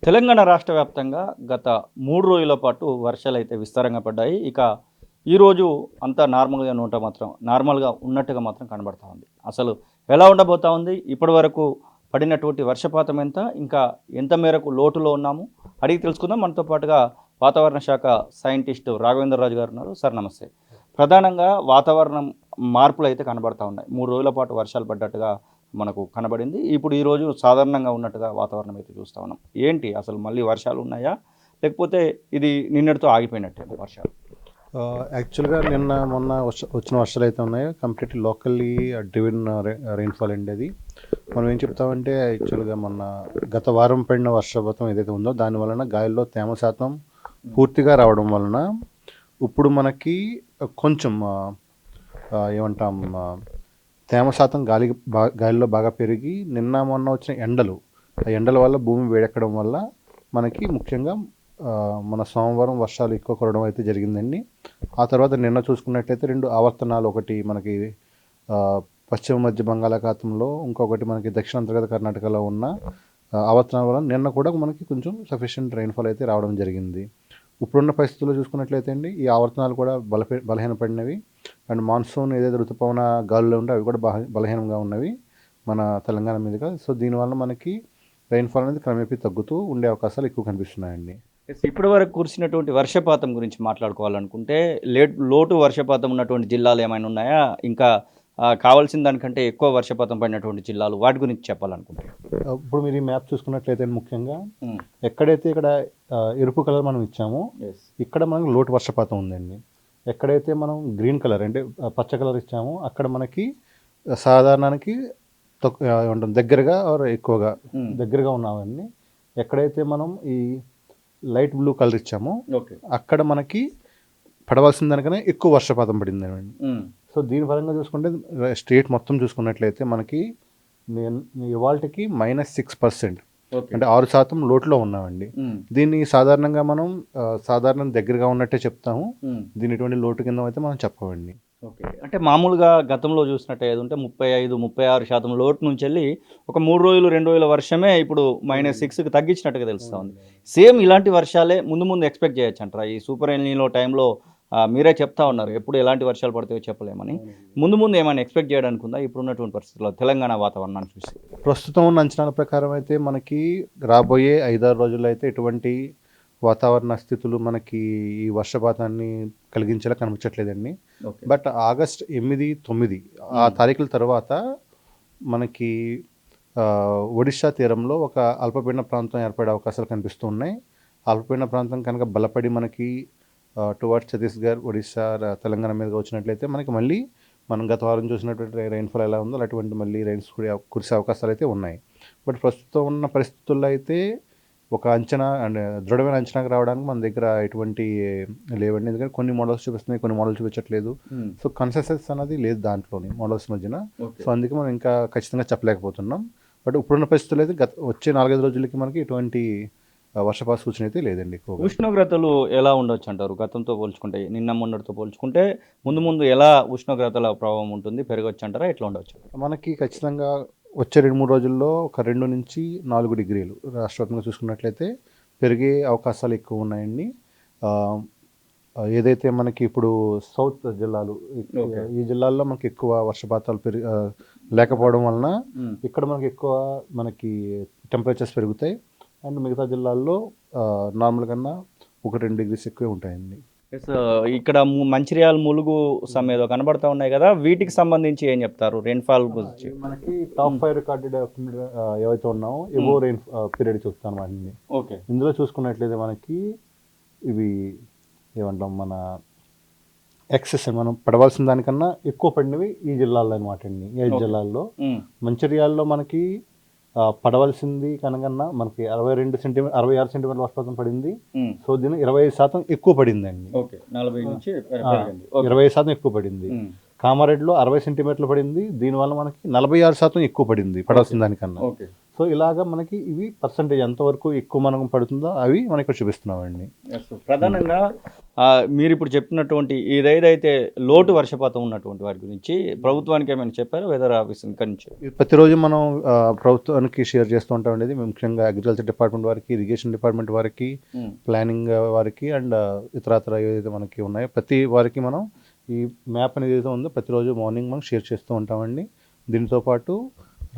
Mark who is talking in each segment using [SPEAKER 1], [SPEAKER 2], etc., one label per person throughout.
[SPEAKER 1] తెలంగాణ రాష్ట్ర వ్యాప్తంగా గత 3 రోజుల పాటు వర్షాలైతే విస్తారంగా పడ్డాయి. ఇక ఈరోజు అంతా నార్మల్‌గా ఉన్నట్టుగా మాత్రం కనబడతా ఉంది. అసలు ఎలా ఉండబోతా ఉంది? ఇప్పటివరకు పడినటువంటి వర్షపాతం ఎంత? ఇంకా ఎంత మేరకు లోటులో ఉన్నాము? అడిగి తెలుసుకుందాం. మనతో పాటుగా వాతావరణ శాఖ సైంటిస్ట్ రాఘవేంద్రరాజు గారు ఉన్నారు. సార్ నమస్తే. ప్రధానంగా వాతావరణం మార్పులైతే కనబడతా ఉన్నాయి. 3 రోజుల పాటు వర్షాలు పడ్డట్టుగా మనకు కనబడింది. ఇప్పుడు ఈరోజు సాధారణంగా ఉన్నట్టుగా వాతావరణం అయితే చూస్తా ఉన్నాం. ఏంటి అసలు మళ్ళీ వర్షాలు ఉన్నాయా? లేకపోతే ఇది నిన్నటితో ఆగిపోయినట్టేనా వర్షాలు?
[SPEAKER 2] యాక్చువల్‌గా నిన్న, మొన్న వచ్చిన వర్షాలైతే ఉన్నాయో కంప్లీట్‌లీ లోకల్లీ డ్రివెన్ రెయిన్‌ఫాల్ అండి అది. మనం ఏం చెప్తామంటే యాక్చువల్‌గా మొన్న గత వారం పడిన వర్షపాతం ఏదైతే ఉందో దాని వలన గాలిలో తేమ శాతం పూర్తిగా రావడం వలన ఇప్పుడు మనకి కొంచెం ఏమంటాం తేమ శాతం గాలిలో బాగా పెరిగి నిన్న మొన్న వచ్చిన ఆ ఎండల వల్ల భూమి వేడెక్కడం వల్ల మనకి ముఖ్యంగా మన సోమవారం వర్షాలు ఎక్కువ కురవడం అయితే జరిగిందండి. ఆ తర్వాత నిన్న చూసుకున్నట్లయితే 2 ఆవర్తనాలు, ఒకటి మనకి పశ్చిమ మధ్య బంగాళాఖాతంలో, ఇంకొకటి మనకి దక్షిణ అంతర్గత కర్ణాటకలో ఉన్న ఆవర్తనాల వల్ల నిన్న కూడా మనకి కొంచెం సఫిషియెంట్ రెయిన్ఫాల్ అయితే రావడం జరిగింది. ఇప్పుడున్న పరిస్థితుల్లో చూసుకున్నట్లయితే అండి ఈ ఆవర్తనాలు కూడా బలహీనపడినవి. అండ్ మాన్సూన్ ఏదైతే ఋతుపవన గాలులు ఉంటే అవి కూడా బలహీనంగా ఉన్నవి మన తెలంగాణ మీదుగా. సో దీనివల్ల మనకి రెయిన్ఫాల్ అనేది క్రమేపీ తగ్గుతూ ఉండే అవకాశాలు ఎక్కువ కనిపిస్తున్నాయండి.
[SPEAKER 1] ఇప్పటి వరకు కురిసినటువంటి వర్షపాతం గురించి మాట్లాడుకోవాలనుకుంటే లోటు వర్షపాతం ఉన్నటువంటి జిల్లాలు ఏమైనా ఉన్నాయా? ఇంకా కావాల్సిన దానికంటే ఎక్కువ వర్షపాతం పడినటువంటి జిల్లాలు వాటి గురించి చెప్పాలనుకుంటే?
[SPEAKER 2] ఇప్పుడు మీరు ఈ మ్యాప్ చూసుకున్నట్లయితే ముఖ్యంగా ఎక్కడైతే ఇక్కడ ఎరుపు కలర్ మనం ఇచ్చామో ఇక్కడ మనకు లోటు వర్షపాతం ఉందండి. ఎక్కడైతే మనం గ్రీన్ కలర్ అంటే పచ్చ కలర్ ఇచ్చామో అక్కడ మనకి సాధారణానికి దగ్గరగా ఎక్కువగా దగ్గరగా ఉన్నామని. ఎక్కడైతే మనం ఈ లైట్ బ్లూ కలర్ ఇచ్చామో అక్కడ మనకి పడవలసిన దానికన్నా ఎక్కువ వర్షపాతం పడింది అండి. సో దీని పరంగా చూసుకుంటే స్టేట్ మొత్తం చూసుకున్నట్లయితే మనకి ఇవాళకి -6%, అంటే 6% లోటులో ఉన్నామండి. దీన్ని సాధారణంగా మనం సాధారణ దగ్గరగా ఉన్నట్టే చెప్తాము. దీని ఎటువంటి లోటు కింద అయితే మనం చెప్పమండి.
[SPEAKER 1] ఓకే. అంటే మామూలుగా గతంలో చూసినట్టయితే ఉంటే 35-36% లోటు నుంచి వెళ్ళి ఒక 3 రోజులు 2 రోజుల వర్షమే ఇప్పుడు -6కి తగ్గించినట్టుగా తెలుస్తూ ఉంది. సేమ్ ఇలాంటి వర్షాలే ముందు ఎక్స్పెక్ట్ చేయొచ్చు అంటారా? ఈ సూపర్ ఎల్‌నినో టైంలో మీరే చెప్తా ఉన్నారు ఎప్పుడు ఎలాంటి వర్షాలు పడతాయో చెప్పలేమని. ముందు ఏమైనా ఎక్స్పెక్ట్ చేయడానికి ఉందా ఇప్పుడున్నటువంటి పరిస్థితుల్లో తెలంగాణ వాతావరణాన్ని చూసి?
[SPEAKER 2] ప్రస్తుతం ఉన్న అంచనాల ప్రకారం అయితే మనకి రాబోయే 5-6 రోజుల్లో అయితే ఎటువంటి వాతావరణ స్థితులు మనకి ఈ వర్షపాతాన్ని కలిగించేలా కనిపించట్లేదండి. బట్ ఆగస్ట్ 8, 9 ఆ తారీఖుల తర్వాత మనకి ఒడిషా తీరంలో ఒక అల్పపీడన ప్రాంతం ఏర్పడే అవకాశాలు కనిపిస్తూ ఉన్నాయి. అల్పపీడన ప్రాంతం కనుక బలపడి మనకి టువర్డ్స్ ఛత్తీస్గఢ్, ఒడిశా, తెలంగాణ మీదుగా వచ్చినట్లయితే మనకి మళ్ళీ మనం గత వారం చూసినటువంటి రెయిన్ఫాల్ ఎలా ఉందో అటువంటి మళ్ళీ రైన్స్ కురిసే అవకాశాలు అయితే ఉన్నాయి. బట్ ప్రస్తుతం ఉన్న పరిస్థితుల్లో అయితే ఒక అంచనా అండ్ దృఢమైన అంచనాకు రావడానికి మన దగ్గర ఎటువంటి లేవండి. ఎందుకంటే కొన్ని మోడల్స్ చూపిస్తున్నాయి, కొన్ని మోడల్స్ చూపించట్లేదు. సో కన్సెన్సస్ అనేది లేదు దాంట్లోని మోడల్స్ మధ్యన. సో అందుకే మనం ఇంకా ఖచ్చితంగా చెప్పలేకపోతున్నాం. బట్ ఇప్పుడున్న పరిస్థితులు అయితే వచ్చే 4-5 రోజులకి మనకి ఎటువంటి వర్షపాత సూచన అయితే లేదండి.
[SPEAKER 1] ఉష్ణోగ్రతలు ఎలా ఉండొచ్చు అంటారు గతంతో పోల్చుకుంటే? నిన్న మొన్నటితో పోల్చుకుంటే ముందు ఎలా ఉష్ణోగ్రతల ప్రభావం ఉంటుంది? పెరగొచ్చు అంటారా? ఎట్లా ఉండొచ్చు?
[SPEAKER 2] మనకి ఖచ్చితంగా వచ్చే 2-3 రోజుల్లో ఒక 2-4 డిగ్రీలు రాష్ట్రవ్యాప్తంగా చూసుకున్నట్లయితే పెరిగే అవకాశాలు ఎక్కువ ఉన్నాయండి. ఏదైతే మనకి ఇప్పుడు సౌత్ జిల్లాలు, ఈ జిల్లాల్లో మనకి ఎక్కువ వర్షపాతాలు లేకపోవడం వలన ఇక్కడ మనకి టెంపరేచర్స్ పెరుగుతాయి. అండ్ మిగతా జిల్లాల్లో నార్మల్ కన్నా 1-2 డిగ్రీస్ ఎక్కువే ఉంటాయండి.
[SPEAKER 1] ఇక్కడ మంచిర్యాల, ములుగు ఏదో కనబడతా ఉన్నాయి కదా, వీటికి సంబంధించి ఏం చెప్తారు రెయిన్ఫాల్ గురించి?
[SPEAKER 2] మనకి టాప్ 5 రికార్డెడ్ ఏవైతే ఉన్నాయో ఎబో రెయిన్ పీరియడ్ చూస్తాను వాటిని. ఓకే. ఇందులో చూసుకున్నట్లయితే మనకి ఇవి ఏమంటాం, మన ఎక్సెస్ మనం పడవలసిన దానికన్నా ఎక్కువ పడినవి ఈ జిల్లాల్లో అనమాట అండి. 5 జిల్లాల్లో మంచిర్యాలలో మనకి పడవలసింది కనుకన్నా మనకి 66 సెంటీమీటర్ల వర్షపాతం పడింది. సో దీని 25% ఎక్కువ పడిందండి. 25% ఎక్కువ పడింది. కామారెడ్డిలో 60 సెంటీమీటర్లు పడింది. దీనివల్ల మనకి 46% ఎక్కువ పడింది పడవలసిన దానికన్నా. సో ఇలాగా మనకి ఇవి పర్సంటేజ్ ఎంతవరకు ఎక్కువ మనకు పడుతుందో అవి మనకి చూపిస్తున్నామండి.
[SPEAKER 1] ప్రధానంగా మీరు ఇప్పుడు చెప్పినటువంటి ఏదైతే లోటు వర్షపాతం ఉన్నటువంటి వారి గురించి ప్రభుత్వానికి ఏమైనా చెప్పారు వెదర్ ఆఫీస్ ఇక్కడి నుంచి?
[SPEAKER 2] ఇది ప్రతిరోజు మనం ప్రభుత్వానికి షేర్ చేస్తూ ఉంటాం అనేది ముఖ్యంగా అగ్రికల్చర్ డిపార్ట్మెంట్ వారికి, ఇరిగేషన్ డిపార్ట్మెంట్ వారికి, ప్లానింగ్ వారికి అండ్ ఇతరత్ర ఏదైతే మనకి ఉన్నాయో ప్రతి వారికి మనం ఈ మ్యాప్ అనేది ఏదైతే ఉందో ప్రతిరోజు మార్నింగ్ మనం షేర్ చేస్తూ ఉంటామండి. దీంతో పాటు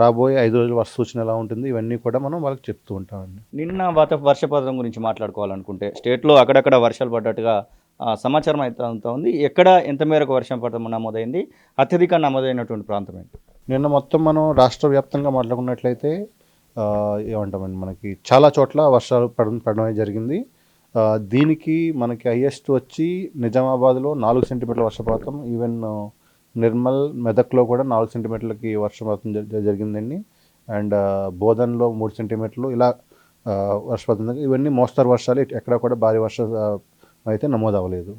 [SPEAKER 2] రాబోయే 5 రోజుల వర్ష సూచన ఎలా ఉంటుంది ఇవన్నీ కూడా మనం వాళ్ళకి చెప్తూ ఉంటామండి.
[SPEAKER 1] నిన్న వర్షపాతం గురించి మాట్లాడుకోవాలనుకుంటే స్టేట్లో అక్కడక్కడ వర్షాలు పడ్డట్టుగా సమాచారం అయితే అంతా ఉంది. ఎక్కడ ఎంత మేరకు వర్షం పడటం నమోదైంది, అత్యధిక నమోదైనటువంటి ప్రాంతం ఏంటి?
[SPEAKER 2] నిన్న మొత్తం మనం రాష్ట్ర వ్యాప్తంగా మాట్లాడుకున్నట్లయితే ఏమంటామండి మనకి చాలా చోట్ల వర్షాలు పడడం జరిగింది. దీనికి మనకి హైయెస్ట్ వచ్చి నిజామాబాద్లో 4 సెంటీమీటర్ల వర్షపాతం, ఈవెన్ నిర్మల్, మెదక్లో కూడా 4 సెంటీమీటర్లకి వర్షపాతం జరిగిందండి. అండ్ బోధన్లో 3 సెంటీమీటర్లు ఇలా వర్షపాతం. ఇవన్నీ మోస్తరు వర్షాలు, ఎక్కడ కూడా భారీ వర్షం అయితే నమోదు అవ్వలేదు.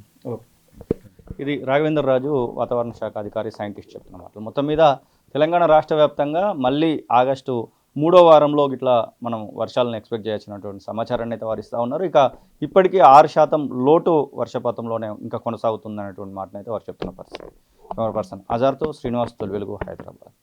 [SPEAKER 1] ఇది రాఘవేంద్ర రాజు వాతావరణ శాఖ అధికారి, సైంటిస్ట్ చెప్తున్న మాటలు. మొత్తం మీద తెలంగాణ రాష్ట్ర వ్యాప్తంగా మళ్ళీ ఆగస్టు 3వ వారంలో ఇట్లా మనం వర్షాలను ఎక్స్పెక్ట్ చేయాల్సినటువంటి సమాచారాన్ని అయితే వారు ఇస్తూ ఉన్నారు. ఇక ఇప్పటికీ 6% లోటు వర్షపాతంలోనే ఇంకా కొనసాగుతుందనేటువంటి మాటనైతే వారు చెప్తున్న పరిస్థితి. కెమెరా పర్సన్ అజార్తో శ్రీనివాస్ తొలివెలుగు, హైదరాబాద్.